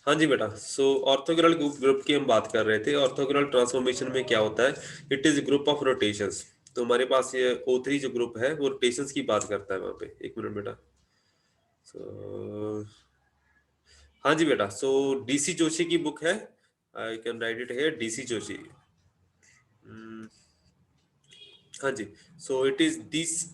हाँ जी बेटा, सो orthogonal group की हम बात कर रहे थे। ऑर्थोगोनल ट्रांसफॉर्मेशन में क्या होता है, it is group of rotations. तो हमारे पास ये O3 जो ग्रुप है वो रोटेशंस की बात करता है वहां पे। एक मिनट बेटा। सो हाँ जी बेटा, सो डीसी जोशी की बुक है, I can write it here, DC Joshi. हाँ जी, so it is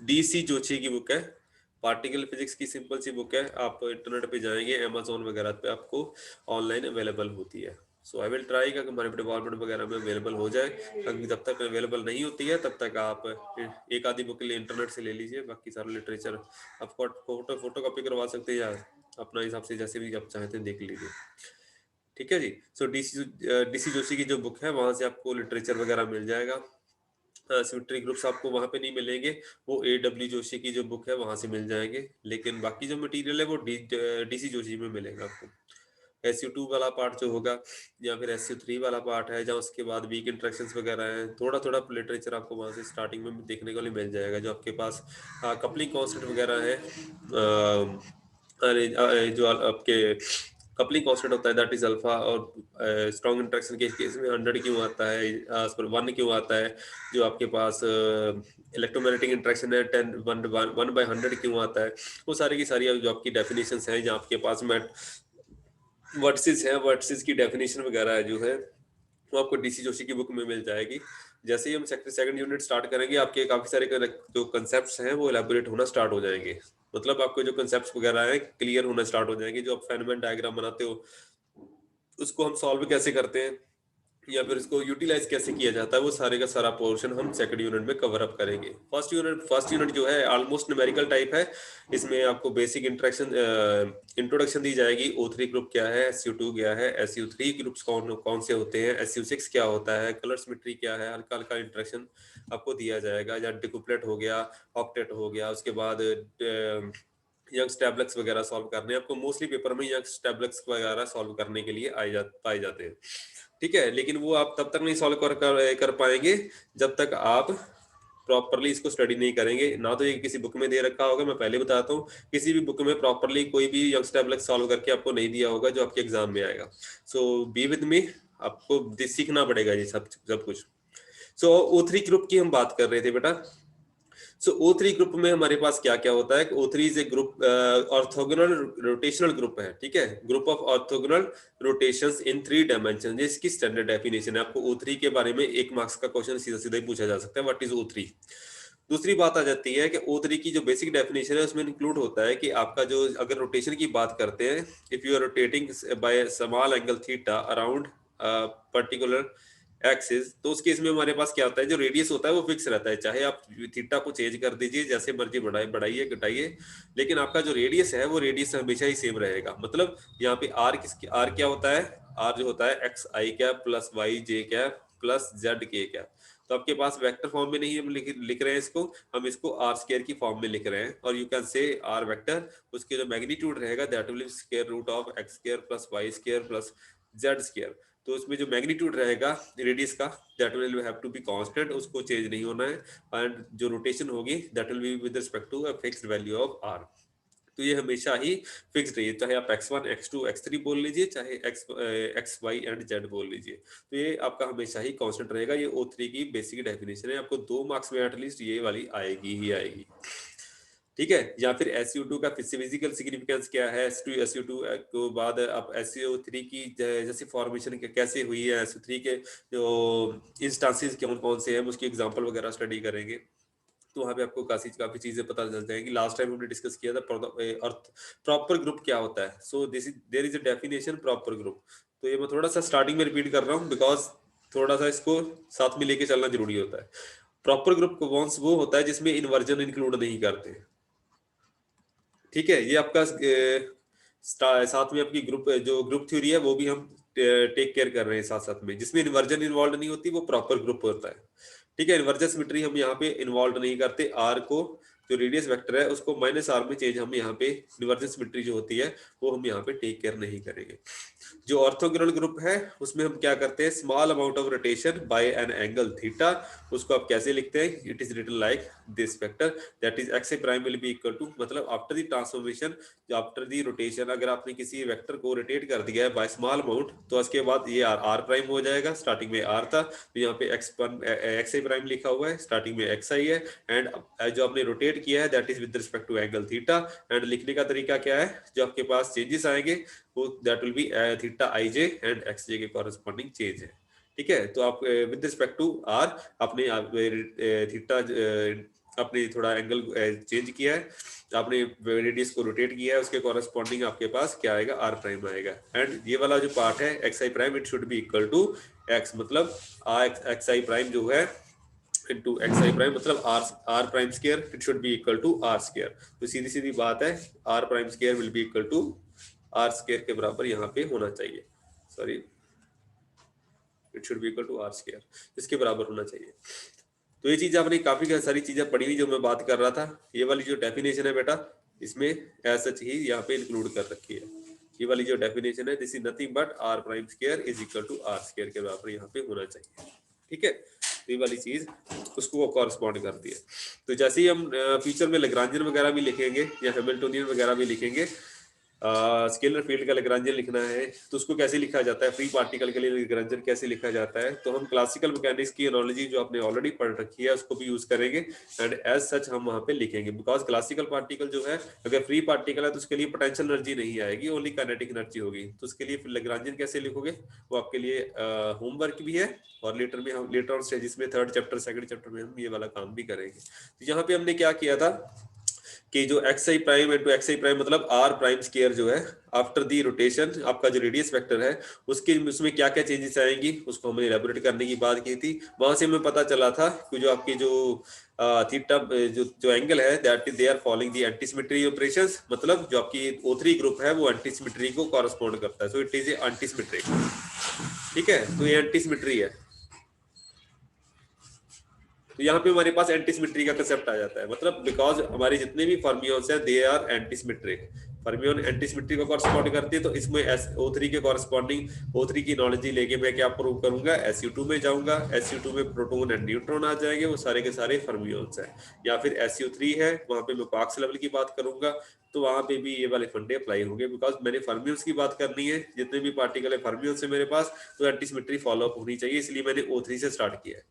DC Joshi की बुक है। पार्टिकल फिजिक्स की सिंपल सी बुक है। आप इंटरनेट पे जाएंगे, अमेजोन वगैरह पे आपको ऑनलाइन अवेलेबल होती है। सो आई विल ट्राई कि हमारे डिपार्टमेंट वगैरह में अवेलेबल हो जाए। अभी जब तक अवेलेबल नहीं होती है तब तक आप एक आधी बुक के लिए इंटरनेट से ले लीजिए, बाकी सारा लिटरेचर आप फोटो कॉपी करवा सकते हैं या अपना हिसाब से जैसे भी आप चाहते हैं देख लीजिए। ठीक है जी। सो डीसी जोशी की जो बुक है वहां से आपको लिटरेचर वगैरह मिल जाएगा। सिमेट्री ग्रुप्स आपको वहां पे नहीं मिलेंगे, वो A W जोशी की जो बुक है वहां से मिल जाएंगे। लेकिन बाकी जो मटेरियल है वो डीसी जोशी में मिलेगा आपको। SU2 वाला पार्ट जो होगा या फिर SU3 वाला पार्ट है, जहाँ उसके बाद वीक इंटरेक्शंस वगैरह है, थोड़ा थोड़ा लिटरेचर आपको वहां से स्टार्टिंग में देखने को लिए मिल जाएगा। जो आपके पास कपलिंग कॉन्सेप्ट वगैरह है, जो आपके कपलिंग कांस्टेंट होता है दैट इज अल्फा, और स्ट्रॉन्ग इंटरेक्शन के केस में 100 क्यों आता है, 1 क्यों आता है, जो आपके पास इलेक्ट्रोमैग्नेटिक इंटरेक्शन है 1/100 क्यों आता है, वो सारी की सारी जो आपकी डेफिनेशंस हैं, जहाँ आपके पास मैट वर्टिसेस है, वर्टिसेस की डेफिनेशन वगैरह है जो है वो आपको डीसी जोशी की बुक में मिल जाएगी। जैसे ही हम सेकंड यूनिट स्टार्ट करेंगे, आपके काफी सारे जो कंसेप्ट्स हैं वो एलैबोरेट होना स्टार्ट हो जाएंगे। मतलब आपको जो कंसेप्ट्स वगैरह हैं क्लियर होना स्टार्ट हो जाएंगे। जो आप फेनमैन डायग्राम बनाते हो उसको हम सॉल्व कैसे करते हैं या फिर इसको यूटिलाइज कैसे किया जाता है, वो सारे का सारा पोर्शन हम सेकंड यूनिट में कवर अप करेंगे। फर्स्ट यूनिट जो है ऑलमोस्ट न्यूमेरिकल टाइप है। इसमें आपको बेसिक इंट्रोडक्शन इंट्रोडक्शन दी जाएगी। O3 ग्रुप क्या है, SU2 क्या है, SU3 ग्रुप्स कौन कौन से होते हैं, SU6 क्या होता है, कलर सिमेट्री क्या है, हल्का हल्का इंट्रोडक्शन आपको दिया जाएगा। या डिकुप्लेट हो गया, ऑक्टेट हो गया, उसके बाद यंग्स टैब्लेट्स वगैरह सॉल्व करने आपको मोस्टली पेपर में यंग्स टैब्लेट्स वगैरह सॉल्व करने के लिए पाए जाते हैं। ठीक है, लेकिन वो आप तब तक नहीं सॉल्व कर पाएंगे जब तक आप प्रॉपरली इसको स्टडी नहीं करेंगे। ना तो ये किसी बुक में दे रखा होगा, मैं पहले बताता हूँ, किसी भी बुक में प्रॉपरली कोई भी यंग्स टैब्लेट सॉल्व करके आपको नहीं दिया होगा जो आपके एग्जाम में आएगा। सो बी विद मी, आपको सीखना पड़ेगा ये सब सब कुछ। सो O3 ग्रुप की हम बात कर रहे थे बेटा। सो O3 ग्रुप में हमारे पास क्या क्या होता है। O3 is a group, orthogonal rotational group है। ठीक है, group of orthogonal rotations in 3 dimension. इसकी स्टैंडर्ड डेफिनेशन है। आपको O3 के बारे में 1 मार्क्स का क्वेश्चन सीधा सीधा ही पूछा जा सकता है, व्हाट इज O3। दूसरी बात आ जाती है कि O3 की जो बेसिक डेफिनेशन है उसमें इंक्लूड होता है कि आपका जो, अगर रोटेशन की बात करते हैं, if you are rotating by small angle theta around particular axis, तो उस केस में हमारे पास क्या होता है, जो रेडियस होता है वो फिक्स रहता है। चाहे आप थीटा को चेंज कर दीजिए, जैसे मर्जी बढ़ाइए घटाइए, लेकिन आपका जो रेडियस है वो रेडियस हमेशा ही सेम रहेगा। मतलब यहाँ पे आर क्या होता है, आर जो होता है XI cap plus YJ cap plus ZK cap. तो आपके पास वेक्टर फॉर्म में नहीं, हम लिख रहे हैं इसको, हम इसको R² की फॉर्म में लिख रहे हैं। और you can say R vector, उसके जो मैग्नीट्यूड रहेगा that will square root of X² plus Y² plus Z²। तो उसमें जो मैग्नीट्यूड रहेगा रेडियस का, that will have to be constant, उसको चेंज नहीं होना है। एंड जो रोटेशन होगी that will be with respect to a fixed value of R। तो ये हमेशा ही फिक्स्ड रही है, चाहे आप X1 X2 X3 बोल लीजिए, चाहे X Y एंड Z बोल लीजिए, तो ये आपका हमेशा ही कांस्टेंट रहेगा। ये O3 की बेसिक डेफिनेशन है। आपको 2 मार्क्स में एटलीस्ट ये वाली आएगी ही आएगी। ठीक है, या फिर SU2 का फिजिकल सिग्निफिकेंस क्या है, SU2 के बाद आप SU3 की जैसे फॉर्मेशन कैसे हुई है, SU3 के जो इंस्टांसेस कौन कौन से हैं, उसकी एग्जांपल वगैरह स्टडी करेंगे। तो वहां पे आपको काफी चीजें पता चल जाएंगी। लास्ट टाइम हमने डिस्कस किया था अर्थ प्रॉपर ग्रुप क्या होता है। So this is there is a definition proper group. तो ये मैं थोड़ा सा स्टार्टिंग में रिपीट कर रहा हूँ बिकॉज थोड़ा सा इसको साथ में लेके चलना जरूरी होता है। प्रॉपर ग्रुप वो होता है जिसमें इन्वर्जन इंक्लूड नहीं करते। ठीक है, ये आपका साथ में आपकी ग्रुप थ्योरी है वो भी हम टेक केयर कर रहे हैं साथ साथ में। जिसमें इन्वर्जन इन्वॉल्व नहीं होती वो प्रॉपर ग्रुप होता है। ठीक है, इन्वर्जन सिमेट्री हम यहाँ पे इन्वॉल्व नहीं करते। आर को जो रेडियस वेक्टर है उसको माइनस आर में चेंज हम यहाँ पे डिवर्जेंस सिमेट्री जो होती है वो हम यहाँ पे टेक केयर नहीं करेंगे। जो ऑर्थोगोनल ग्रुप है उसमें हम क्या करते हैं, small amount of rotation by an angle theta, उसको आप कैसे लिखते हैं, it is written like this vector that is X prime will be equal to, मतलब आफ्टर द ट्रांसफॉर्मेशन, जो आफ्टर द रोटेशन अगर आपने किसी वेक्टर को रोटेट कर दिया है बाय स्मॉल अमाउंट तो उसके बाद ये आर प्राइम हो जाएगा। स्टार्टिंग में आर था तो यहाँ पे एक्स आई प्राइम लिखा हुआ है, स्टार्टिंग में एक्स आई है, एंड जो आपने रोटेट किया है that is with respect to angle theta, and लिखने का तरीका क्या है, जो आपके पास चेंजेस आएंगे वो that will be theta I J and X J के कॉरेस्पॉन्डिंग चेंज है। ठीक है, तो आप विद रिस्पेक्ट टू आर अपने थीटा अपने थोड़ा एंगल चेंज किया है, आपने रेडियस को रोटेट किया है, उसके कॉरेस्पॉन्डिंग आपके पास क्या आएगा, आर प्राइम आएगा। एंड ये वाला जो पार्ट है X I prime it should be equal to X, मतलब एक्स आई प्राइम जो है इनटू एक्स आई प्राइम मतलब R prime square it should be equal to R square. तो सीधी सीधी बात है, R prime square will be equal to R square के बराबर यहाँ पे होना चाहिए, sorry it should be equal to R square, इसके बराबर होना चाहिए। तो ये चीज आपने काफी सारी चीजें पढ़ी हुई जो मैं बात कर रहा था, ये वाली जो डेफिनेशन है बेटा इसमें एज सच ही यहाँ पे इंक्लूड कर रखी है। ये वाली जो डेफिनेशन है this is nothing but R prime square is equal to R square के बराबर यहाँ पे होना चाहिए। ठीक है, तो ये वाली चीज उसको कॉरस्पॉन्ड करती है। तो जैसे ही हम फ्यूचर में लैग्रांजियन वगैरह भी लिखेंगे या हैमिल्टोनियन वगैरह भी लिखेंगे, स्केलर फील्ड का लैग्रांजियन लिखना है तो उसको कैसे लिखा जाता है, फ्री पार्टिकल के लिए लैग्रांजियन कैसे लिखा जाता है, तो हम क्लासिकल मैकेनिक्स की एनालॉजी जो आपने ऑलरेडी पढ़ रखी है उसको भी यूज करेंगे एंड एज सच हम वहां पे लिखेंगे। बिकॉज क्लासिकल पार्टिकल जो है अगर फ्री पार्टिकल है तो उसके लिए पोटेंशियल एनर्जी नहीं आएगी, ओनली काइनेटिक एनर्जी होगी। तो उसके लिए फिर लैग्रांजियन कैसे लिखोगे वो आपके लिए होमवर्क भी है, और लेटर में हम लेटर ऑन स्टेजेस में थर्ड चैप्टर सेकंड चैप्टर में हम ये वाला काम भी करेंगे। तो यहाँ पे हमने क्या किया था कि जो x I prime into x I prime मतलब आर प्राइम स्क्वायर जो है आफ्टर दी रोटेशन आपका जो रेडियस वेक्टर है उसके उसमें क्या क्या चेंजेस आएंगी उसको हमने एलैबोरेट करने की बात की थी। वहां से हमें पता चला था कि जो आपकी जो थीटा जो एंगल है that is they are following the antisymmetry operations, मतलब जो आपकी O3 ग्रुप है वो एंटीसिमेट्री को कॉरेस्पॉन्ड करता है, सो इट इज ए एंटीसिमेट्री। ठीक है, तो ये एंटीसिमेट्री है, तो यहाँ पे हमारे पास एंटीसिमेट्री का कंसेप्ट आ जाता है, मतलब बिकॉज हमारे जितने भी फर्मियंस हैं दे आर एंटीसिमेट्रिक, फर्मियन एंटीसिमेट्री को कॉरेस्पॉन्ड करती है, तो इसमें O3 के कॉरेस्पॉन्डिंग O3 की नॉलेज लेके मैं क्या प्रूव करूंगा, SU2 में जाऊंगा, SU2 में प्रोटॉन एंड न्यूट्रॉन आ जाएंगे, वो सारे के सारे फर्मियंस हैं। या फिर SU3 है वहां पे मैं क्वार्क्स लेवल की बात करूंगा तो वहां पे भी ये वाले फंडे अप्लाई होंगे, बिकॉज मैंने फर्मियंस की बात करनी है, जितने भी पार्टिकल है फर्मियंस है मेरे पास, तो एंटीसिमेट्री फॉलो अप होनी चाहिए, इसलिए मैंने O3 से स्टार्ट किया है।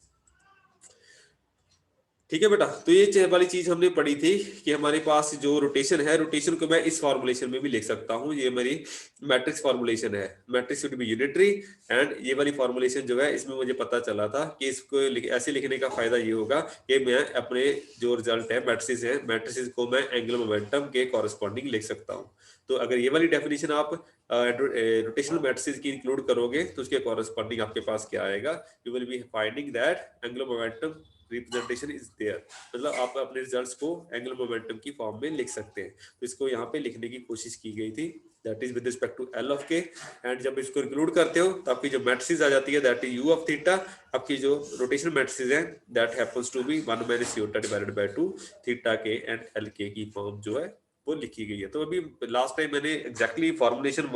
ठीक है बेटा, तो ये वाली चीज हमने पढ़ी थी कि हमारे पास जो रोटेशन है, रोटेशन को मैं इस फॉर्मुलेशन में भी लिख सकता हूँ, ये मेरी मैट्रिक्स फॉर्मुलेशन है, matrix should be unitary. And ये वाली फॉर्मुलेशन जो है इसमें मुझे पता चला था कि इसको ऐसे लिखने का फायदा ये होगा कि मैं अपने जो रिजल्ट है मैट्रिसेस है, मैट्रिसेस को मैं एंगुलर मोमेंटम के कॉरेस्पॉन्डिंग लिख सकता हूँ। तो अगर ये वाली डेफिनेशन आप रोटेशनल मैट्रिसेस की इंक्लूड करोगे तो उसके कॉरेस्पॉन्डिंग आपके पास क्या आएगा, you will be finding that angular momentum representation is there, मतलब आप अपने रिजल्ट्स को एंगुलर मोमेंटम की फॉर्म में लिख सकते हैं। तो इसको यहाँ पे लिखने की कोशिश की गई थी, that is with respect to L of K, and जब इसको इंक्लूड करते हो तो आपकी जो मैट्रिसेस आ जाती है that is U of theta, आपकी जो रोटेशनल मैट्रिसेस है that happens to be 1 minus iota divided by 2 theta K and L K की फॉर्म जो है वो लिखी गई है। तो अभी लास्ट टाइम मैंने एग्जैक्टली फॉर्मुलेशन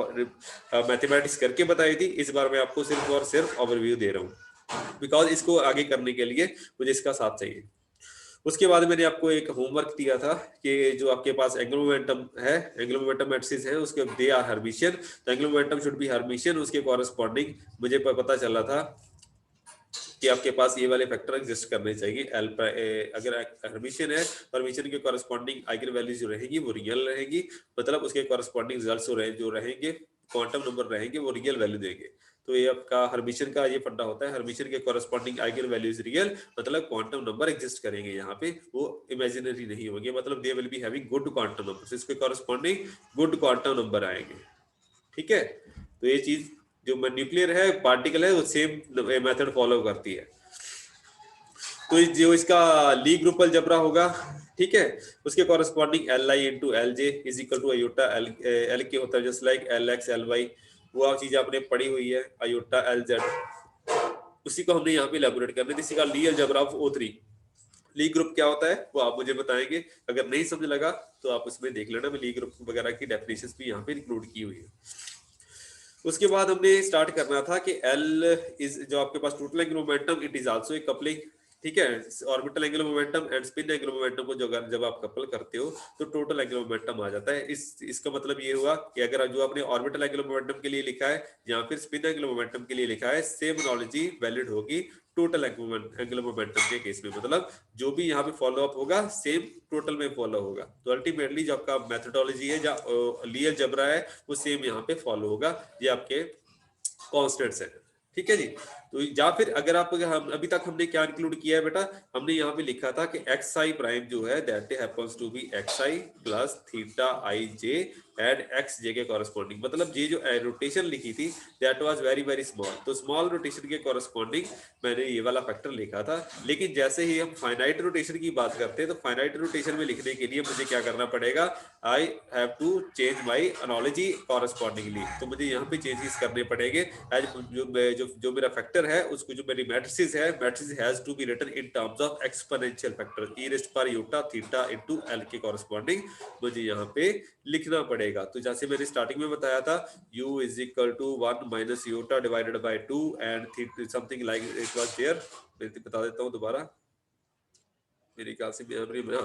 मैथमेटिक्स करके बताई थी, इस बार मैं आपको सिर्फ और सिर्फ ओवरव्यू दे रहा हूँ, बिकॉज इसको आगे करने के लिए मुझे इसका साथ चाहिए। उसके बाद मैंने आपको एक होमवर्क दिया था कि जो आपके पास एंगुलर मोमेंटम है, एंगुलर मोमेंटम मैट्रिसेस है उसके दे आर हर्मिशियन, तो angular momentum should be Hermitian, उसके कॉरेस्पॉन्डिंग मुझे पता चला था कि आपके पास ये वाले फैक्टर एग्जिस्ट करने चाहिए। अगर हर्मिशियन है, हर्मिशियन के कॉरेस्पॉन्डिंग आइगन वैल्यूज जो रहेगी वो रियल रहेगी, मतलब उसके कॉरेस्पॉन्डिंग रिजल्ट्स जो रहेंगे क्वांटम नंबर रहेंगे वो रियल वैल्यू देंगे। तो ये आपका हर्मिशियन का ये फंडा होता है, हर्मिशियन के कॉरेस्पॉन्डिंग आइगन वैल्यूज रियल, मतलब क्वांटम नंबर एग्जिस्ट करेंगे यहाँ पे, वो इमेजिनरी नहीं होंगे, मतलब दे will be having good quantum number, इसके कॉरेस्पॉन्डिंग गुड क्वांटम नंबर आएंगे। ठीक है, तो ये चीज जो न्यूक्लियर है पार्टिकल है वो सेम मेथड फॉलो करती है। तो जो इसका ली ग्रुप अलजेब्रा होगा, ठीक है, उसके corresponding Li into L J is equal to aorta L के होता है जस्ट लाइक LX LY, वो चीज आपने पढ़ी हुई है, अयोटा LZ, उसी को हमने यहाँ पे इलेबोरेट करना है। इसी का Lie algebra of O3, Lie group क्या होता है वो आप मुझे बताएंगे, अगर नहीं समझ लगा तो आप उसमें देख लेना, मैं ली ग्रुप वगैरह की डेफिनेशन भी यहाँ पे इंक्लूड की हुई है। उसके बाद हमने स्टार्ट करना था कि एल इज जो आपके पास total angular momentum, it is also a coupling, ठीक है। Orbital angular momentum and spin angular momentum को जब आप कपल करते हो तो टोटल एंगुलर मोमेंटम आ जाता है। इसका मतलब ये हुआ कि अगर जो आपने ऑर्बिटल एंगुलर मोमेंटम के लिए लिखा है या फिर स्पिन एंगुलर मोमेंटम के लिए लिखा है, सेम एनालॉजी वैलिड होगी टोटल एंगुलर मोमेंटम के केस में। मतलब जो भी यहाँ पे फॉलो अप होगा सेम टोटल में फॉलो होगा। तो अल्टीमेटली जो आपका मेथोडोलॉजी है या ली अलजेब्रा है वो सेम यहाँ पे फॉलो होगा, ये आपके कॉन्स्टेंट्स है, ठीक है जी। तो या फिर अगर आप हम अभी तक हमने क्या इंक्लूड किया है बेटा, हमने यहाँ पे लिखा था कि एक्स आई प्राइम जो है that happens to be X I plus theta I J and X J के कॉरेस्पॉन्डिंग। मतलब ये जो रोटेशन लिखी थी that was very very small, तो स्मॉल रोटेशन के कॉरेस्पॉन्डिंग मैंने ये वाला फैक्टर लिखा था। लेकिन जैसे ही हम फाइनाइट रोटेशन की बात करते हैं तो फाइनाइट रोटेशन में लिखने के लिए मुझे क्या करना पड़ेगा, I have to change my analogy correspondingly. तो मुझे यहाँ पे चेंजेस करने पड़ेंगे एज जो मेरा फैक्टर है उसको, जो मेरी मैट्रिसेस है, matrices has to be written in terms of exponential factor E raised power यूटा थीटा इनटू एल के कॉरेस्पॉन्डिंग मुझे यहाँ पे लिखना पड़ेगा। तो जैसे मैंने स्टार्टिंग में बताया था u is equal to 1 minus यूटा divided by 2 and something like it was there. मैं बता देता हूँ दोबारा, मेरे ख्याल से मेमोरी में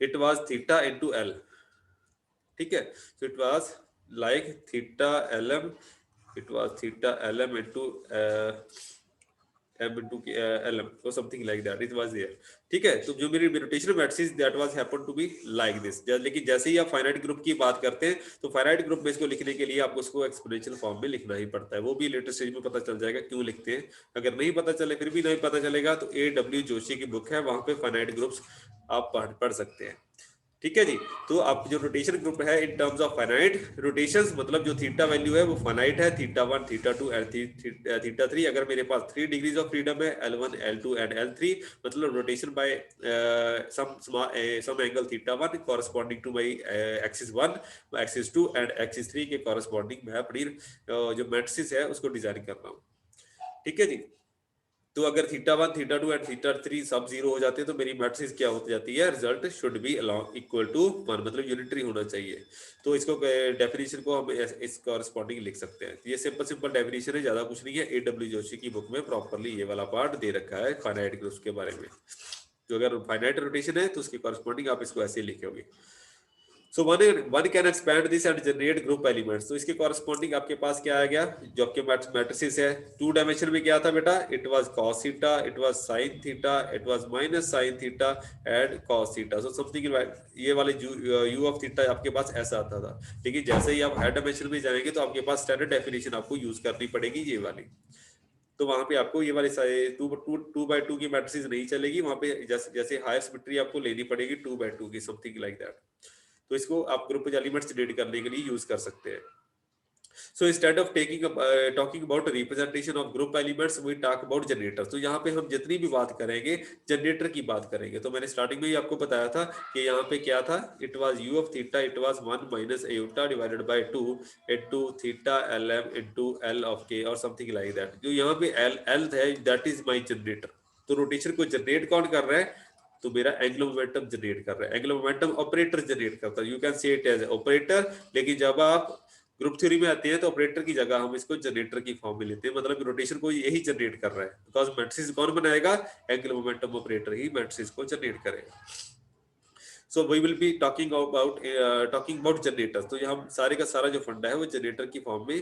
it was theta into L, ठीक है। so it was like theta lm, it was theta lm into m into lm or something like that it was there, ठीक है। तो जो मेरी rotational matrix that was happen to be like this. लेकिन जैसे ही आप फाइनाइट ग्रुप की बात करते हैं तो फाइनाइट ग्रुप में इसको लिखने के लिए आपको उसको एक्सपोनेंशियल फॉर्म में लिखना ही पड़ता है। वो भी लेटेस्ट स्टेज में पता चल जाएगा क्यों लिखते हैं। अगर नहीं पता चले, फिर भी नहीं पता चलेगा तो A.W. जोशी की बुक है, वहां पे फाइनाइट ग्रुप्स आप पढ़ सकते हैं, ठीक है जी। तो आप जो रोटेशन ग्रुप है इन टर्म्स ऑफ फाइनाइट रोटेशंस, मतलब जो थीटा वैल्यू है वो फाइनाइट है, थीटा 1 थीटा 2 एंड थीटा 3। अगर मेरे पास 3 डिग्रीज ऑफ फ्रीडम है L1 L2 एंड L3, मतलब rotation by some angle theta 1 corresponding to my axis 1 axis 2 and axis 3 के कॉरेस्पॉन्डिंग मैं अपनी जो मैट्रिक्स है उसको डिजाइन कर रहा हूँ, ठीक है जी। तो अगर थीटा 1 थीटा 2 एंड थीटा 3 सब जीरो हो जाते हैं तो मेरी मैट्रिक्स क्या हो जाती है, result should be along equal to 1, मतलब यूनिटरी होना चाहिए। तो इसको डेफिनेशन को हम इस कॉरेस्पॉन्डिंग लिख सकते हैं। ये सिंपल सिंपल डेफिनेशन है, ज्यादा कुछ नहीं है। A.W. जोशी की बुक में प्रॉपर्ली ये वाला पार्ट दे रखा है फाइनाइट ग्रुप्स के बारे में। तो अगर फाइनाइट रोटेशन है तो उसके कॉरेस्पॉन्डिंग आप इसको ऐसे लिखोगे। So one can expand this and generate group elements. तो इसके कॉरेस्पॉन्डिंग आपके पास क्या आ गया, जो आपके मैट्रिसेस है 2 डायमेंशन में क्या था बेटा, it was cos theta, it was sin theta, it was minus sin theta and cos theta. So something ये वाले u ऑफ थीटा आपके पास ऐसा आता था। लेकिन जैसे ही आप हायर डायमेंशन में जाएंगे तो आपके पास स्टैंडर्ड डेफिनेशन आपको यूज करनी पड़ेगी ये वाली। तो वहां पे आपको ये वाले 2 by 2 की मैट्रिसेस नहीं चलेगी, वहां पे जैसे जैसे हायर सिमेट्री आपको लेनी पड़ेगी 2 by 2 की, समथिंग लाइक दैट। तो इसको आप ग्रुप एलिमेंट्स जनरेट करने के लिए यूज कर सकते हैं। So instead of talking about representation of group elements we talk about generator. तो यहाँ पे हम जितनी भी बात करेंगे जनरेटर की बात करेंगे। तो मैंने स्टार्टिंग में ही आपको बताया था कि यहाँ पे क्या था, it was u of theta, it was 1 minus eta divided by 2 into theta lm into l of k और समथिंग लाइक दैट। जो यहाँ पे l है दैट इज माय जनरेटर। तो रोटेशन को जनरेट कौन कर रहा है, तो मेरा एंगुलर मोमेंटम जनरेट कर रहा है। एंगुलर मोमेंटम ऑपरेटर जनरेट करता है, you can say it as operator. लेकिन जब आप ग्रुप थ्योरी में आते हैं तो ऑपरेटर की जगह हम इसको जनरेटर की फॉर्म में लेते हैं, मतलब रोटेशन को यही जनरेट कर रहा है। बिकॉज मैट्रिक्स कौन बनाएगा, एंगुलर मोमेंटम ऑपरेटर ही मैट्रिक्स को जनरेट करेगा। So we will be talking about generator. तो हम सारे का सारा जो फंडा है वो जनरेटर की फॉर्म में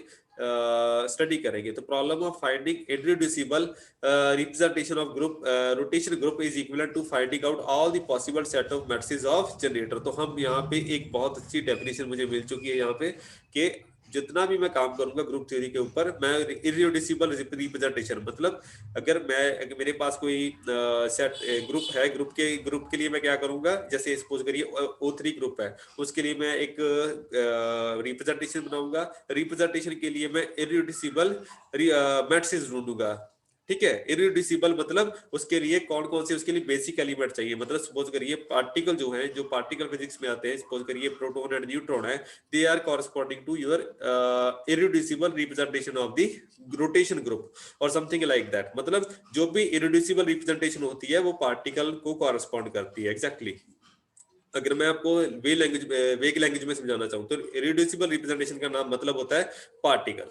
स्टडी करेंगे। तो problem of finding irreducible representation of group rotation group is equivalent to finding out all the possible set of matrices of generator. तो हम यहाँ पे एक बहुत अच्छी डेफिनेशन मुझे मिल चुकी है यहाँ पे कि जितना भी मैं काम करूंगा ग्रुप थ्योरी के ऊपर, मैं इररिड्यूसिबल रिप्रेजेंटेशन, मतलब अगर मेरे पास कोई सेट ग्रुप है, ग्रुप के लिए मैं क्या करूंगा, जैसे सपोज करिए O3 ग्रुप है, उसके लिए मैं एक रिप्रेजेंटेशन बनाऊंगा। रिप्रेजेंटेशन के लिए मैं इररिड्यूसिबल मैट्रिसेस ढूंढूंगा। ठीक है। इरिड्यूसिबल मतलब उसके लिए कौन कौन से उसके लिए बेसिक एलिमेंट चाहिए, मतलब सपोज करिए पार्टिकल जो है, जो पार्टिकल फिजिक्स में आते हैं, सपोज करिए प्रोटॉन एंड न्यूट्रॉन है, they are corresponding to your irreducible representation of the rotation group और समथिंग लाइक दैट। मतलब जो भी इरिड्यूसिबल रिप्रेजेंटेशन होती है वो पार्टिकल को कॉरस्पॉन्ड करती है एग्जैक्टली। अगर मैं आपको वेग लैंग्वेज में समझाना चाहूँ तो इरिड्यूसिबल रिप्रेजेंटेशन का नाम मतलब होता है पार्टिकल।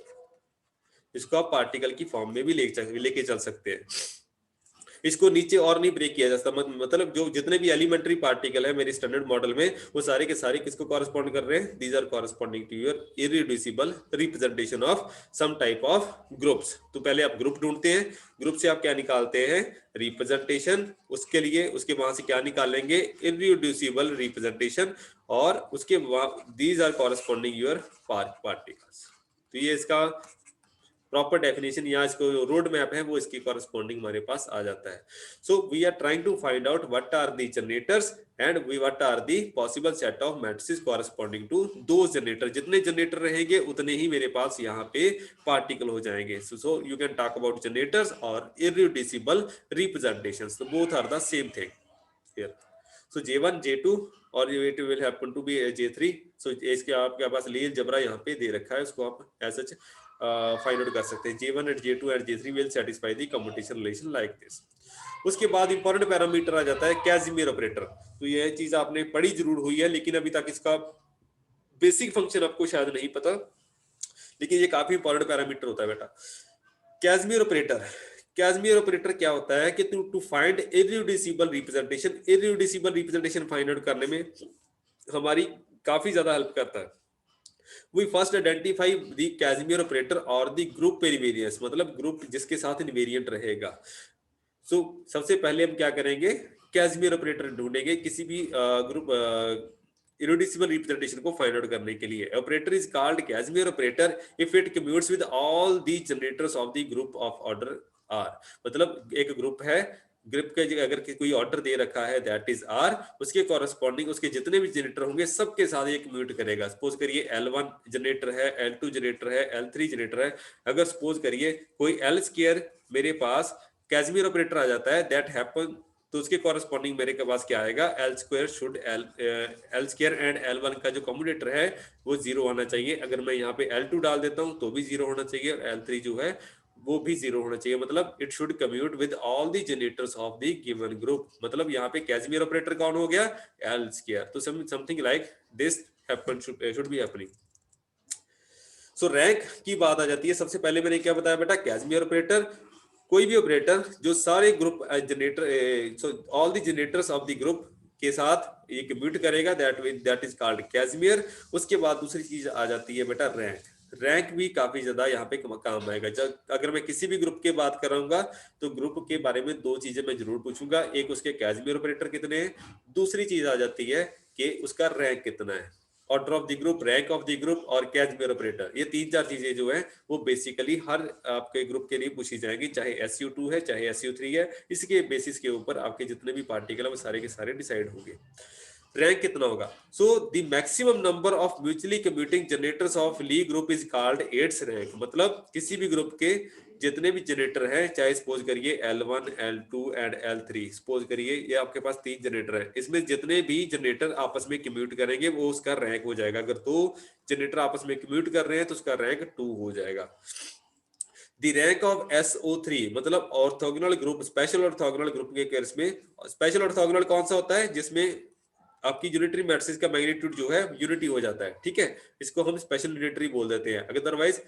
इसको आप पार्टिकल की फॉर्म में भी लेके चल सकते हैं। इसको नीचे और नहीं ब्रेक किया जा सकता, मतलब जो जितने भी एलिमेंट्री पार्टिकल है मेरी स्टैंडर्ड मॉडल में, वो सारे के सारे किसको कॉरेस्पॉन्ड कर रहे हैं? These are corresponding to your irreducible representation of some type of groups. तो पहले आप ग्रुप ढूंढते हैं, ग्रुप से आप क्या निकालते हैं? रिप्रेजेंटेशन। उसके लिए उसके वहां से क्या निकालेंगे? Irreducible representation. और उसके these are corresponding your particles. तो ये इसका प्रॉपर डेफिनेशन या इसको रोड मैप है वो इसकी कॉरेस्पॉन्डिंग हमारे पास आ जाता है। So we are trying to find out what are the generators and we what are the possible set of matrices corresponding to दो जनरेटर। जितने जनरेटर रहेंगे उतने ही मेरे पास यहाँ पे पार्टिकल हो जाएंगे। So you can talk about generators और इरिड्यूसिबल रिप्रेजेंटेशंस, तो both are the same thing here. So J1 J2 और J2 will happen to be J3। सो इसके आपके पास लील जबरा यहाँ पे दे रखा है, उसको आप एज सच फाइंड आउट कर सकते हैं। J1 and J2 and J3 will satisfy the commutation relation like this। उसके बाद इंपॉर्टेंट पैरामीटर आ जाता है कैसिमिर ऑपरेटर। तो यह चीज आपने पढ़ी जरूर हुई है, लेकिन अभी तक इसका बेसिक फंक्शन आपको शायद नहीं पता, लेकिन ये काफी इंपॉर्टेंट पैरामीटर होता है बेटा। कैसिमिर ऑपरेटर, कैसिमिर ऑपरेटर क्या होता है कि to find irreducible representation, irreducible representation find out करने में हमारी काफी ज्यादा हेल्प करता है। We first identify the Casimir operator or the group invariance, मतलब ग्रुप जिसके साथ इनवेरिएंट रहेगा। सो सबसे पहले हम क्या करेंगे? कैसिमिर ऑपरेटर ढूंढेंगे किसी भी ग्रुप इरिड्यूसिबल रिप्रेजेंटेशन को फाइंड आउट करने के लिए। Operator is called Casimir operator if it commutes with all the generators of the group of order R. मतलब एक ग्रुप है, ग्रुप के अगर कोई ऑर्डर दे रखा है दैट इज आर, उसके कॉरेस्पॉन्डिंग उसके जितने भी जनरेटर होंगे सबके साथ ये कम्यूट करेगा। सपोज करिए L1 जनरेटर है, L2 जनरेटर है, L3 जनरेटर है। अगर सपोज करिए कोई L स्क्वायर मेरे पास कैसिमिर ऑपरेटर आ जाता है दैट हैपन, तो उसके कॉरेस्पॉन्डिंग मेरे के पास क्या आएगा? L square should L square and L1 का जो कम्यूटेटर है वो जीरो होना चाहिए। अगर मैं यहाँ पे L2 डाल देता हूँ तो भी जीरो होना चाहिए, और L3 जो है वो भी जीरो होना चाहिए। मतलब it should commute with all the generators of the given group. मतलब यहाँ पे कैसिमिर ऑपरेटर कौन हो गया? L square. तो something like this happen should be happening. So rank की बात आ जाती है। सबसे पहले मैंने क्या बताया बेटा? कैसिमिर ऑपरेटर, कोई भी ऑपरेटर जो सारे group generator all the generators of the group के साथ ये कम्यूट करेगा दैट इज कॉल्ड कैसिमिर। उसके बाद दूसरी चीज आ जाती है बेटा रैंक। रैंक भी काफी ज्यादा यहाँ पे काम आएगा। जब अगर मैं किसी भी ग्रुप की बात कराऊंगा तो ग्रुप के बारे में दो चीजें मैं जरूर पूछूंगा, एक उसके कैसिमिर ऑपरेटर कितने हैं, दूसरी चीज आ जाती है कि उसका रैंक कितना है। Order of the group, rank of the group और कैसिमिर ऑपरेटर, ये तीन चार चीजें जो है वो बेसिकली हर आपके ग्रुप के लिए पूछी जाएगी, चाहे SU2 है चाहे SU3 है। इसके बेसिस के ऊपर आपके जितने भी पार्टिकल है वो सारे के सारे डिसाइड होंगे। रैंक कितना होगा? So the maximum number of mutually commuting generators of Lie group is called its rank. मतलब किसी भी ग्रुप के जितने भी जनरेटर हैं, चाहे सपोज करिए L1 L2 and L3, suppose करिए ये आपके पास तीन जनरेटर है, इसमें जितने भी जनरेटर आपस में कम्यूट करेंगे वो उसका रैंक हो जाएगा। अगर दो जनरेटर आपस में कम्यूट कर रहे हैं तो उसका रैंक 2 हो जाएगा। द रैंक ऑफ SO3 मतलब orthogonal group, special orthogonal group के केस में, स्पेशल ऑर्थोगोनल कौन सा होता है? जिसमें आपकी यूनिटरी मैट्रिक्स का मैग्नीट्यूड जो है यूनिटी हो जाता है, ठीक है, इसको हम स्पेशल यूनिटरी बोल देते हैं। अदरवाइज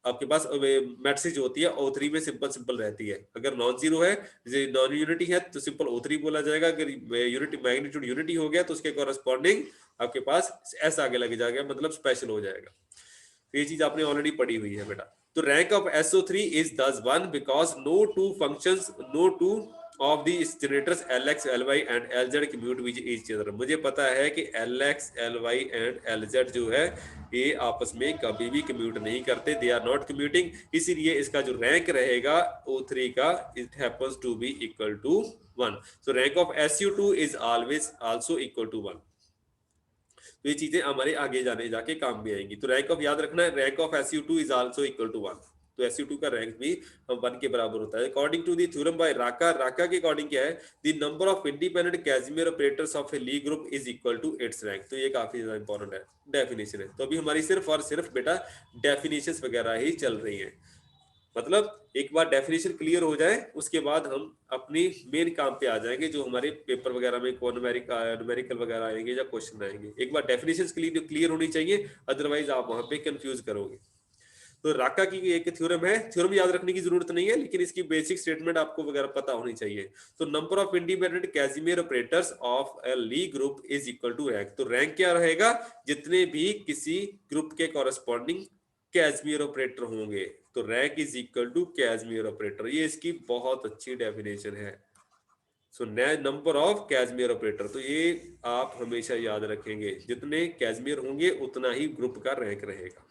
आपके पास मैट्रिक्स जो होती है O3 में सिंपल सिंपल रहती है। अगर नॉन जीरो है, नॉन यूनिटी है तो सिंपल O3 बोला जाएगा। अगर यूनिटी मैग्नीट्यूड यूनिटी हो गया तो उसके कॉरेस्पॉन्डिंग आपके पास S आगे लग जाएगा, मतलब स्पेशल हो जाएगा। तो ये चीज आपने ऑलरेडी पढ़ी हुई है बेटा। तो rank of SO3 is thus 1 because no two of these generators LX, LY and LZ commute with each other। मुझे पता है कि LX, LY and LZ जो है ये आपस में कभी भी कम्यूट नहीं करते, दे आर नॉट कम्यूटिंग। इसीलिए इसका जो रैंक रहेगा O3 का, it happens to be equal to 1। So rank of SU2 is always also equal to 1। तो ये चीजें हमारे आगे जाने जाके काम में आएंगी। तो रैंक ऑफ याद रखना है, rank of SU2 is also equal to 1। तो SU2 का रैंक भी 1 के बराबर होता है। According to the theorem by Racah, Racah के अकॉर्डिंग क्या है, the number of independent Casimir operators of a Lie group is equal to its rank. तो ये काफी ज्यादा इंपॉर्टेंट है, डेफिनेशन है। तो अभी हमारी सिर्फ और सिर्फ बेटा डेफिनेशंस वगैरह ही चल रही हैं। मतलब एक बार डेफिनेशन क्लियर हो जाए उसके बाद हम अपनी मेन काम पे आ जाएंगे, जो हमारे पेपर वगैरह में न्यूमेरिकल वगैरह आएंगे या क्वेश्चन आएंगे। एक बार डेफिनेशन क्लियर होनी चाहिए, अदरवाइज आप वहां पे कंफ्यूज करोगे। तो राका की एक थ्योरम है, थ्योरम याद रखने की जरूरत नहीं है, लेकिन इसकी बेसिक स्टेटमेंट आपको वगैरह पता होनी चाहिए। तो number of independent Casimir operators of a Lie group is equal to rank. तो रैंक क्या रहेगा, जितने भी किसी ग्रुप के कॉरेस्पॉन्डिंग कैसिमियर ऑपरेटर होंगे, तो rank is equal to Casimir operator. ये इसकी बहुत अच्छी डेफिनेशन है। So number of Casimir operator, तो ये आप हमेशा याद रखेंगे, जितने कैसिमियर होंगे उतना ही ग्रुप का रैंक रहेगा।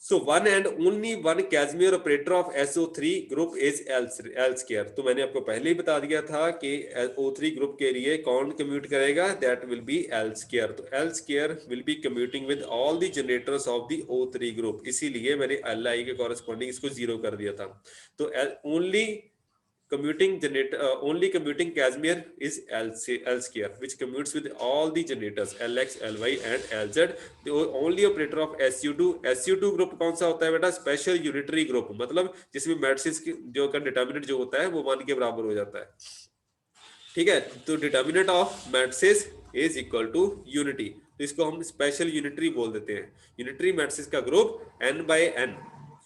So one and only one Casimir operator of SO3 group is L square। तो मैंने आपको पहले ही बता दिया था कि O3 ग्रुप के लिए कौन कम्यूट करेगा, that will be L square। तो L square will be commuting with all the generators of the O3 group, इसीलिए मैंने Li के कॉरेस्पॉन्डिंग इसको 0 कर दिया था। तो only only commuting Casimir is L square, which commutes with all the generators Lx, Ly and Lz। the only operator of SU2 group कौन सा होता है बेटा, स्पेशल यूनिटरी ग्रुप, मतलब जिसमें मैट्रिक्स जो का डिटर्मिनेंट जो होता है वो 1 के बराबर हो जाता है। ठीक है, तो determinant of matrix is equal to unity, तो इसको हम स्पेशल यूनिटरी बोल देते हैं। यूनिटरी मैट्रिक्स का ग्रुप n/n।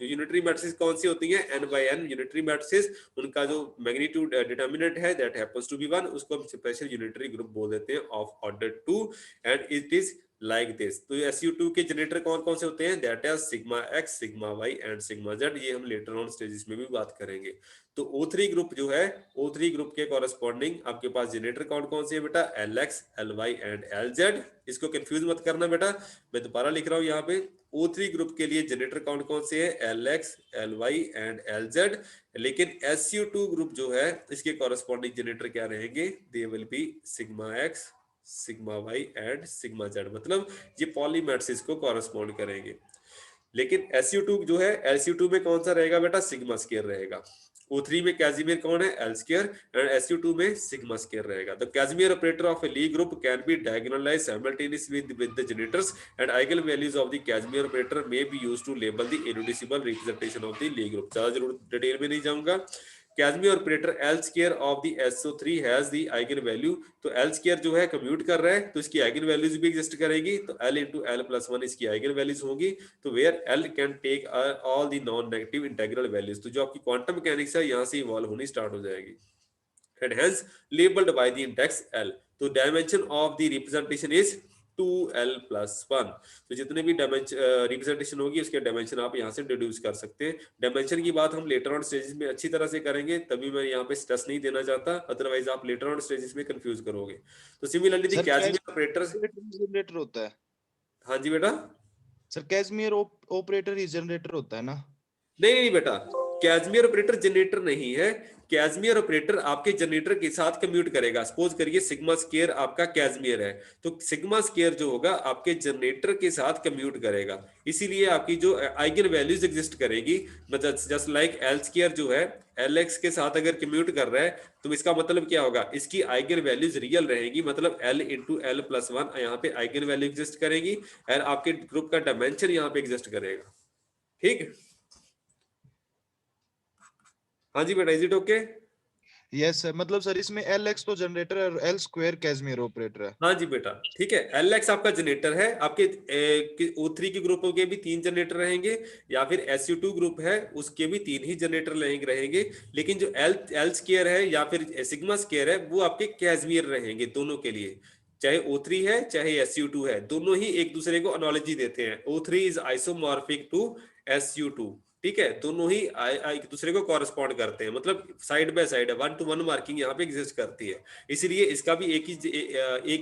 यूनिटरी मैट्रिक्स कौन सी होती है, n/n यूनिटरी मैट्रिक्स, उनका जो मैग्नीट्यूड डिटर्मिनेंट है दैट हैपेंस टू बी 1, उसको हम स्पेशल यूनिटरी ग्रुप बोल देते हैं of order 2, and it is like this. तो SU2 के जनरेटर कौन कौन से होते हैं, that is sigma x, sigma y and sigma z। ये हम लेटर ऑन स्टेजेस में भी बात करेंगे। तो O3 ग्रुप जो है, O3 ग्रुप के कॉरेस्पॉन्डिंग आपके पास जनरेटर कौन कौन से है बेटा, Lx, Ly एंड Lz। इसको कंफ्यूज मत करना बेटा, मैं दोबारा लिख रहा हूं यहाँ पे, O3 ग्रुप के लिए जनरेटर कौन कौन से है, Lx, Ly एंड Lz। लेकिन SU2 ग्रुप जो है, इसके कॉरेस्पॉन्डिंग जनरेटर क्या रहेंगे, दे will B sigma x, sigma y and sigma z, मतलब ये पॉली मैट्रिक्स को कॉरेस्पॉन्ड करेंगे। लेकिन SU2 जो है, SU2 में कौन सा रहेगा बेटा, सिग्मा स्क्वायर रहेगा। O3 में कैसिमियर कौन है, L स्क्वायर, एंड SU2 में सिग्मा स्क्वायर रहेगा। The Casimir operator of a Lie group can be diagonalized simultaneously with the generators and eigen values of the Casimir operator may be used to label the irreducible representation of the Lie group. ज्यादा जरूर detail में नहीं जाऊंगा। Casimir operator L square of the SO3 has the eigen value. तो L square जो है commute कर रहा है, तो इसकी आइगन वैल्यूज भी एग्जिस्ट करेगी, तो L into L plus 1 इसकी आइगन वैल्यूज होंगी। तो where L can take all the non negative integral values, तो जो आपकी क्वांटम मैकेनिक्स है यहाँ से इवॉल्व होनी स्टार्ट हो जाएगी, and hence labeled by the index L। तो dimension of the representation is 2L plus 1। तो जितने भी रिप्रेजेंटेशन होगी उसके डायमेंशन आप यहाँ से डिड्यूस कर सकते हैं। डायमेंशन की बात हम लेटर ऑन स्टेजेस में अच्छी तरह से करेंगे, तभी मैं यहाँ पे स्ट्रेस नहीं देना चाहता, अदरवाइज आप लेटर ऑन स्टेजेस में कंफ्यूज करोगे। तो सिमिलरली द कैसिमियर ऑपरेटर्स जनरेटर होता है। हाँ जी बेटा, सर कैसिमियर ऑपरेटर ही जनरेटर होता है ना? नहीं नहीं बेटा, कैसिमियर ऑपरेटर जनरेटर नहीं है। कैसिमियर ऑपरेटर आपके जनरेटर के साथ कम्यूट करेगा। सपोज करिए सिग्मा स्क्वायर आपका कैसिमियर है, तो सिग्मा स्क्वायर जो होगा आपके जनरेटर के साथ कम्यूट करेगा, इसीलिए आपकी जो आइगन वैल्यूज एग्जिस्ट करेगी, मतलब जस्ट लाइक एल स्क्वायर जो है Lx के साथ अगर कम्यूट कर रहा है, तो इसका मतलब क्या होगा, इसकी आइगन वैल्यूज रियल रहेगी, मतलब L into L plus 1 यहाँ पे आइगन वैल्यू एग्जिस्ट करेगी, और आपके ग्रुप का डायमेंशन यहाँ पे एग्जिस्ट करेगा। ठीक, हाँ जी बेटा, is it okay? Yes sir, मतलब सर इसमें Lx तो जनरेटर है और L स्क्वायर कैसिमियर ऑपरेटर है। हाँ जी बेटा, ठीक है। Lx आपका जनरेटर है, आपके O3 के ग्रुपों के भी 3 जनरेटर रहेंगे, या फिर SU2 ग्रुप है उसके भी 3 ही जनरेटर रहेंगे, लेकिन जो L स्क्वायर है या फिर सिग्मा स्क्वायर है वो आपके कैसिमियर रहेंगे दोनों के लिए, चाहे O3 है चाहे SU2 है, दोनों ही एक दूसरे को एनालॉजी देते हैं। O3 is isomorphic to SU2, ठीक है, दोनों ही एक दूसरे को कॉरेस्पॉन्ड करते हैं, मतलब साइड बाय साइड है, 1-to-1 मार्किंग यहाँ पे एग्जिस्ट करती है, इसीलिए इसका भी एक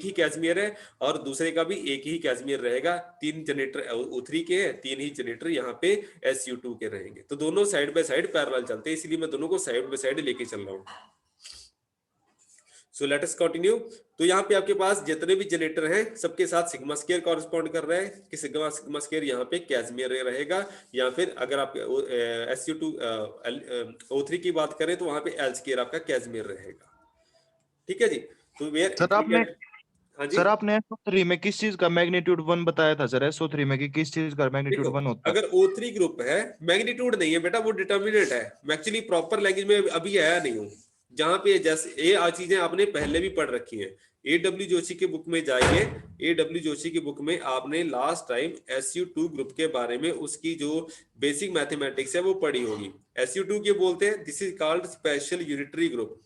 ही कैसिमियर है और दूसरे का भी एक ही कैसिमियर रहेगा। 3 जनरेटर O3 के हैं, 3 ही जनरेटर यहाँ पे SU2 के रहेंगे, तो दोनों साइड बाय साइड पैरेलल चलते हैं, इसलिए मैं दोनों को साइड बाय साइड लेके चल रहा हूँ। So let us continue. तो यहाँ पे आपके पास जितने भी जनरेटर हैं सबके साथ सिग्मा स्क्वायर कॉरेस्पॉन्ड कर रहा है कि सिग्मा सिग्मा स्क्वायर यहाँ पे कैजमियर रहेगा, या फिर अगर आप SU2 O3 की बात करें तो वहां पे एल स्क्वायर आपका कैजमियर रहेगा। ठीक है जी। तो वेयर सर यू आपने कैन, हाँ जी। सर आपने SO3 में किस चीज का मैग्नीट्यूड 1 बताया था सर? SO3 में कि किस चीज का मैग्नीट्यूड देखो 1 होता है? अगर O3 ग्रुप है, मैग्नीट्यूड नहीं है बेटा, वो डिटर्मिनेंट है। मैं एक्चुअली प्रॉपर लैंग्वेज में अभी आया नहीं हूँ, जहां पे जैसे ये चीजें आपने पहले भी पढ़ रखी हैं। AW जोशी के बुक में जाइए, AW जोशी की बुक में आपने लास्ट टाइम SU2 ग्रुप के बारे में उसकी जो बेसिक मैथमेटिक्स है वो पढ़ी होगी। SU2 के बोलते हैं this is called special unitary group,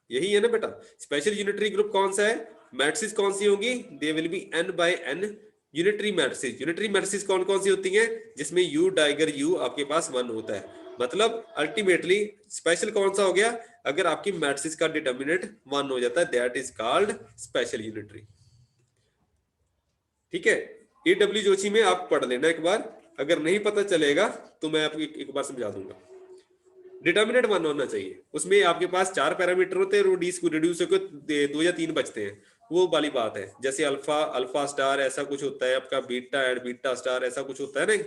यही है ना बेटा। स्पेशल यूनिटरी ग्रुप कौन सा है? मैट्रिसेस कौन सी होंगी? They will be n by n unitary matrices. Unitary matrices कौन कौन सी होती हैं? जिसमें u डाइगर u आपके पास 1 होता है। मतलब अल्टीमेटली स्पेशल कौन सा हो गया? अगर आपकी मैट्रिसेस का डिटर्मिनेंट 1 हो जाता है, that is called special unitary. ठीक है, AW जोशी में आप पढ़ लेना एक बार, अगर नहीं पता चलेगा तो मैं आपको एक बार समझा दूंगा। डिटर्मिनेंट 1 होना चाहिए, उसमें आपके पास 4 पैरामीटर होते हैं, रिड्यूस होकर 2 या 3 बचते हैं, वो वाली बात है। जैसे अल्फा, अल्फा स्टार ऐसा कुछ होता है आपका, बीटा एंड बीटा स्टार ऐसा कुछ होता है ना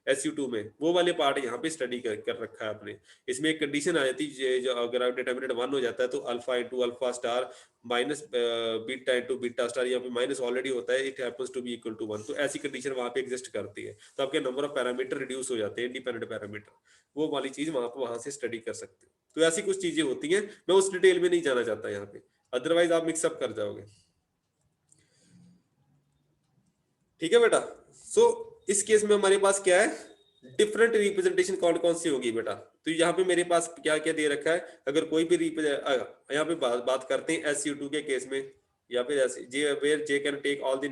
SU2 में, वो वाले पार्ट यहाँ पे स्टडी कर रखा है आपने। इसमें एक कंडीशन आ जाती है, जो अगर डिटर्मिनेंट 1 हो जाता है तो alpha into alpha star minus beta into beta star, यहाँ पे माइनस ऑलरेडी होता है, it happens to be equal to 1। तो ऐसी कंडीशन वहां पे एग्जिस्ट करती है, तो आपके नंबर ऑफ पैरामीटर रिड्यूस हो जाते हैं, इंडिपेंडेंट पैरामीटर, वो वाली चीज वहां से स्टडी कर सकते हो। तो ऐसी कुछ चीजें होती हैं, मैं उस डिटेल में नहीं जाना चाहता यहाँ पे, अदरवाइज आप मिक्सअप कर जाओगे। ठीक है बेटा। सो इस केस में हमारे पास क्या है, डिफरेंट रिप्रेजेंटेशन कौन कौन सी होगी बेटा। तो यहाँ पे मेरे पास क्या क्या दे रखा है, अगर कोई भी यहाँ पे बात करते हैं SU2 के केस में, या फिर ऐसे J where J can take all the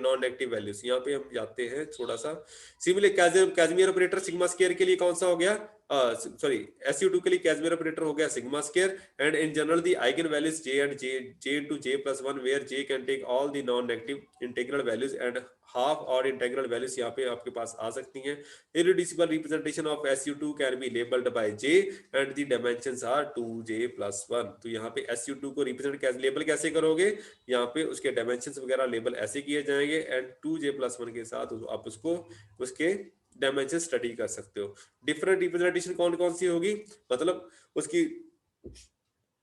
non negative values. यहाँ पे हम जाते हैं थोड़ा सा similar, Casimir operator sigma square के लिए कौन सा हो गया, सॉरी SU2 के लिए कैजमियर ऑपरेटर हो गया sigma square, and in general the eigen values J and J into J+1 where J can take all the non negative integral values and half और इंटीग्रल वैल्यूज यहाँ पे आपके पास आ सकती हैं। irreducible representation of SU2 can be labeled by J and the dimensions are 2J+1। तो यहाँ पे SU2 को रिप्रेजेंट कैसे लेबल कैसे करोगे, यहाँ पे उसके डायमेंशंस वगैरह लेबल ऐसे किए जाएंगे, एंड 2J+1 के साथ आप उसको उसके डायमेंशन स्टडी कर सकते हो। डिफरेंट रिप्रेजेंटेशन कौन कौन सी होगी, मतलब उसकी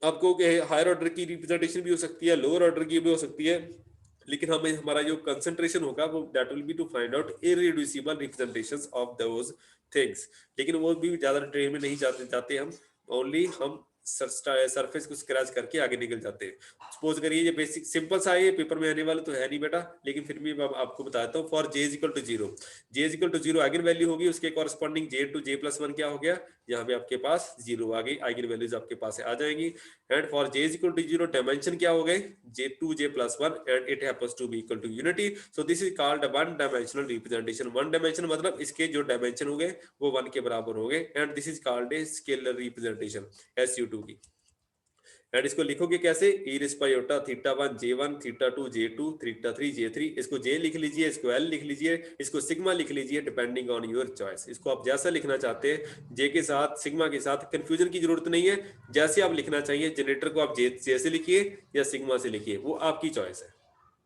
आपको हायर ऑर्डर की रिप्रेजेंटेशन भी हो सकती है, लोअर ऑर्डर की भी हो सकती है, लेकिन हमें हमारा जो कंसंट्रेशन होगा वो that will be to find out irreducible representations of those things. लेकिन वो भी ज्यादा डिटेल में नहीं जाते हम, ओनली हम सरफेस को स्क्रैच करके आगे निकल जाते हैं। सपोज करिए ये बेसिक सिंपल सा है, ये पेपर में आने वाला तो है नहीं बेटा, लेकिन फिर भी मैं आपको बताता हूँ। For J equal to 0, J equal to 0 eigen value होगी, उसके कॉरेस्पॉन्डिंग J टू J+1 क्या हो गया, यहाँ पे आपके पास 0 आ गई, आइगन वैल्यूज आपके पास आ जाएंगी। And for J equal to 0 dimension क्या हो गए, J2J+1 and it happens to be equal to unity. So this is called one dimensional representation. One dimension मतलब इसके जो डायमेंशन हो गए वो 1 के बराबर हो गए, and this is called a scalar representation SU2 की। एंड इसको लिखोगे कैसे, e रेज़ पाई ओटा θ1 J1 θ2 J2 θ3 J3। इसको J लिख लीजिए, इसको L लिख लीजिए, इसको सिग्मा लिख लीजिए, डिपेंडिंग ऑन योर चॉइस। इसको आप जैसा लिखना चाहते हैं, J के साथ सिग्मा के साथ, कंफ्यूजन की जरूरत नहीं है, जैसे आप लिखना चाहिए। जनरेटर को आप J से लिखिए या सिग्मा से लिखिए, वो आपकी चॉइस है।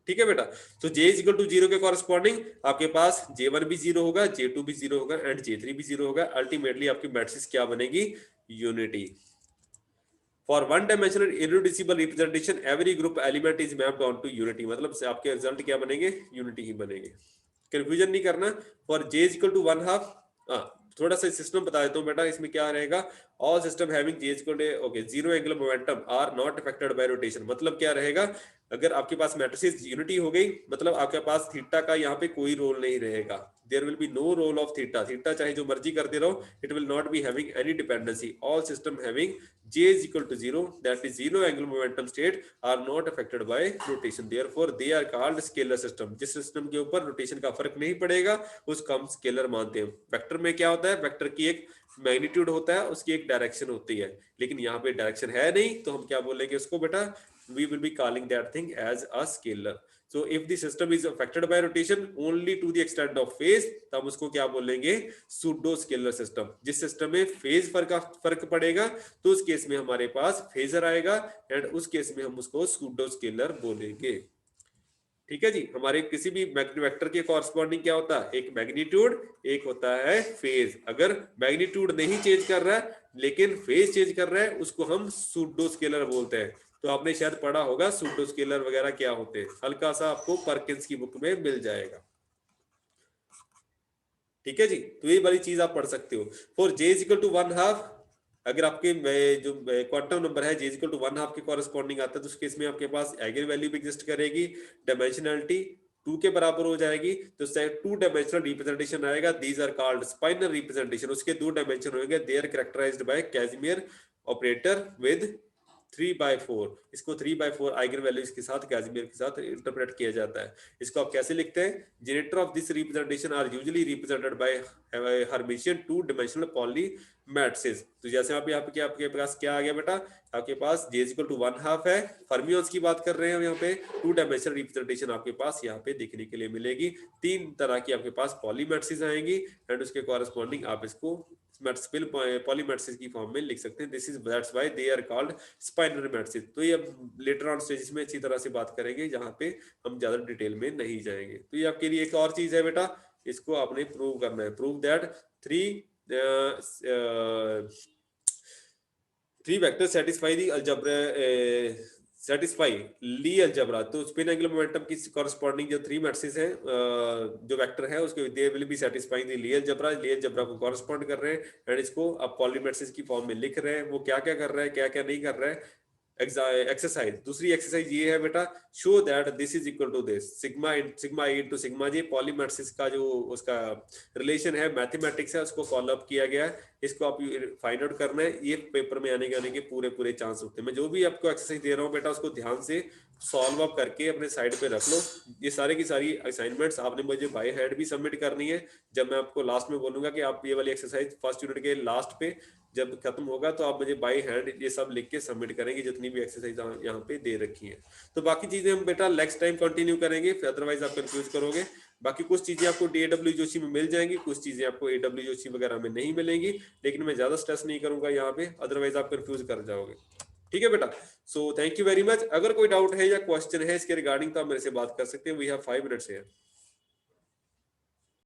ठीक है बेटा। तो J इक्वल टू 0 के कॉरेस्पॉन्डिंग आपके पास J1 भी 0 होगा, J2 भी 0 होगा एंड J3 भी 0 होगा। अल्टीमेटली आपकी मैट्रिक्स क्या बनेगी, unity. For one dimensional irreducible representation, every group element is mapped onto unity। मतलब से आपके रिजल्ट क्या बनेंगे, यूनिटी ही बनेंगे, कंफ्यूजन नहीं करना। For J is equal to 1/2, थोड़ा सा सिस्टम बता देता हूँ बेटा, इसमें क्या रहेगा, all system having J is equal to okay zero angular momentum are not affected by rotation. मतलब क्या रहेगा, अगर आपके पास मैट्रिसेस यूनिटी हो गई, मतलब आपके पास थीटा का यहाँ पे कोई रोल नहीं रहेगा। There will be no role of theta, theta चाहे जो मर्जी करते रहो, it will not be having any dependency. All system having J is equal to 0, that is zero angular momentum state, are not affected by rotation, therefore they are called scalar system। जिस system के ऊपर rotation का फर्क नहीं पड़ेगा उसको हम scalar मानते हैं। वेक्टर में क्या होता है, वेक्टर की एक मैग्नीट्यूड होता है, उसकी एक डायरेक्शन होती है, लेकिन यहाँ पे डायरेक्शन है नहीं, तो हम क्या बोलेंगे उसको बेटा, we will be calling that thing as a scalar। So if the system is affected by rotation only to the extent of phase, तब उसको क्या बोलेंगे, सूडो स्केलर सिस्टम। जिस सिस्टम में फेज फर्क पड़ेगा तो उस केस में हमारे पास फेजर आएगा, एंड उस केस में हम उसको सूडो स्केलर बोलेंगे। ठीक है जी। हमारे किसी भी वेक्टर के कॉरस्पॉन्डिंग क्या होता है, एक मैग्नीट्यूड, एक होता है फेज। अगर मैग्नीट्यूड नहीं चेंज कर रहा है लेकिन फेज चेंज कर रहा है, उसको हम सूडो स्केलर बोलते हैं। तो आपने शायद पढ़ा होगा सूडो स्केलर वगैरह क्या होते हैं, हल्का सा आपको परकिंस की बुक में मिल जाएगा। ठीक है जी, तो ये वाली चीज आप पढ़ सकते हो। For J is equal to 1/2, अगर आपके जो क्वांटम नंबर है जे इज इक्वल टू 1/2 के कॉरेस्पॉन्डिंग आता है, तो उस केस में आपके पास एगेन वैल्यू भी एग्जिस्ट करेगी, डायमेंशनलिटी 2 के बराबर हो जाएगी, तो 2 डायमेंशनल रिप्रेजेंटेशन आएगा। These are called spinor representation. उसके 2 डायमेंशन होंगे, they are characterized by Casimir operator with 3/4। इसको 3/4 आइगन वैल्यूज के साथ कैसिमिर के साथ इंटरप्रेट किया जाता है। इसको आप कैसे लिखते हैं, generator of this representation are usually represented by Hermitian 2 dimensional Pauli matrices. तो जैसे आप यहाँ पे आपके पास क्या आ गया बेटा, आपके पास जे इज इक्वल टू 1/2 है, फर्मियंस की बात कर रहे हैं यहाँ पे, 2 डायमेंशनल रिप्रेजेंटेशन आपके पास यहाँ पे देखने के लिए मिलेगी। 3 तरह की आपके पास पॉलीमैट्रिसेस आएंगी, एंड उसके कॉरेस्पॉन्डिंग आप इसको पॉलीमैट्रिसेस की फॉर्म में लिख सकते हैं। This is that's why they are called spinal matrices. तो ये अब लेटर ऑन स्टेजेस में अच्छी तरह से बात करेंगे, जहां पे हम ज्यादा डिटेल में नहीं जाएंगे। तो ये आपके लिए एक और चीज है बेटा, इसको आपने प्रूव करना है। Prove that three vector satisfy the algebra, satisfy Lie algebra. तो स्पिन एंगुलर मोमेंटम की कॉरेस्पॉन्डिंग जो 3 मैट्रिसेस हैं, जो वेक्टर है उसके they will be satisfying the Lie algebra. Lie algebra को कॉरेस्पॉन्ड कर रहे हैं, एंड इसको आप पॉलीमैट्रिसेस की फॉर्म में लिख रहे हैं। वो क्या क्या कर रहा है, क्या क्या नहीं कर रहा है। एक्सरसाइज, दूसरी एक्सरसाइज ये है बेटा, show that this is equal to this, sigma A into sigma J. Pauli matrices का जो उसका रिलेशन है मैथमेटिक्स है, उसको फॉलो अप किया गया है। इसको आप फाइंड आउट करना है। ये पेपर में आने के पूरे पूरे चांस होते हैं। मैं जो भी आपको एक्सरसाइज दे रहा हूँ बेटा, उसको ध्यान से सॉल्व अप करके अपने साइड पे रख लो। ये सारे की सारी असाइनमेंट्स आपने मुझे बाय हैंड भी सबमिट करनी है। जब मैं आपको लास्ट में बोलूंगा कि आप ये वाली एक्सरसाइज फर्स्ट यूनिट के लास्ट पे जब खत्म होगा, तो आप मुझे बाय हैंड ये सब लिख के सबमिट करेंगे, जितनी भी एक्सरसाइज यहाँ पे दे रखी है। तो बाकी चीजें हम बेटा नेक्स्ट टाइम कंटिन्यू करेंगे, अदरवाइज आप कंफ्यूज करोगे। बाकी कुछ चीजें आपको DAW जोशी में मिल जाएंगी, कुछ चीजें आपको AW जोशी वगैरह में नहीं मिलेंगी, लेकिन मैं ज्यादा स्ट्रेस नहीं करूंगा यहाँ पे, अदरवाइज आप कंफ्यूज कर जाओगे। ठीक है बेटा, so thank you very much. अगर कोई डाउट है या क्वेश्चन है इसके रिगार्डिंग, तो आप मेरे से बात कर सकते हैं। We have 5 minutes here.